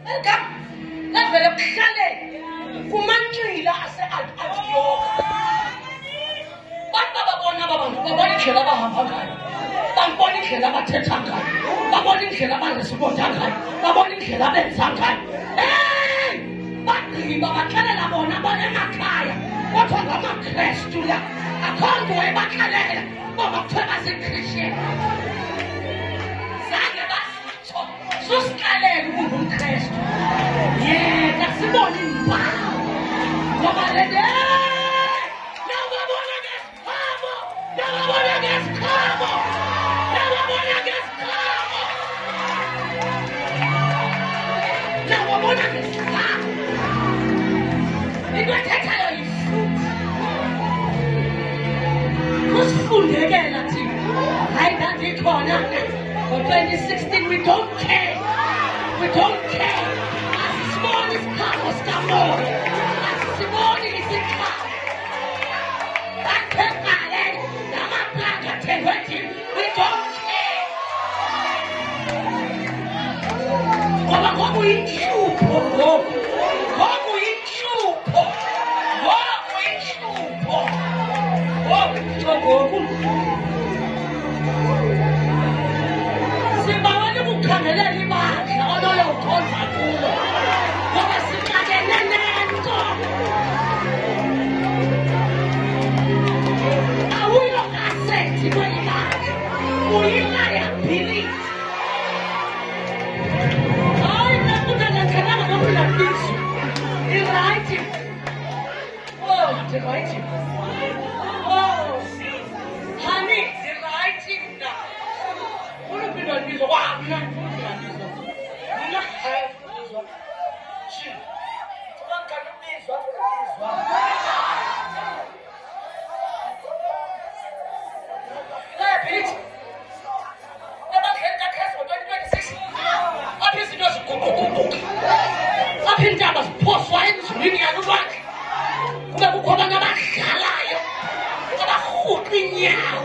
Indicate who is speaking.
Speaker 1: Ngavele kuhlaleni kumantshila ase-Antioch. Bantu babona abantu babona indlela abahamba ngayo, babona indlela abathetha ngayo, babona indlela abaresponda ngayo, babona indlela abenza ngayo. Hey! Bagqiba baxelela bona banemakhaya kodwa ngamaKrestu la akho nto ebaxelela ngoba kuthiwa baseChristian. Zange basitsho susiqalele ubungumKrestu. Yena sibone impawu ngoba lede nababona ngesikhabo, nababona ngesikhabo, nababona ngesikhabo, nababona ngesikhabo. Into ethethayo yifruit. Kusifundekela thina hayi ndandikhona ngo-2016. We don't care. We don't care. Asisiboni isikhabo sikamoya, asisiboni isikhabo. Bathengale namaplanga athengwe thina. We don't care. Ngoba ngoku yinhlupho ngoku. Ngoku yinhlupho. Ngoku yinhlupho. Ngoku sibawela ukukhangelela ibandla onoyokhonza kulo ngoba sixakene nento. Awuyokasethi kweli bandla, uyiliability. Hayi nakutangakhalanga nokulabizwa irayithi. Oh, ndirayithi. Oh, honey, ndirayithi mna. Unophinda ndibizwa kwa mna ndiphinda ndibizwa. Mna hayi ndibizwa. Shi. Ungakhange ubizwa ndibizwa. Liability. Abakhetha kheso 2026. Apha izinto ziguquguquka. Apha iintaba ziphoswa emzulwini yalulwandle. Kube kukho abantu abadlalayo, abarhuqa iinyawo.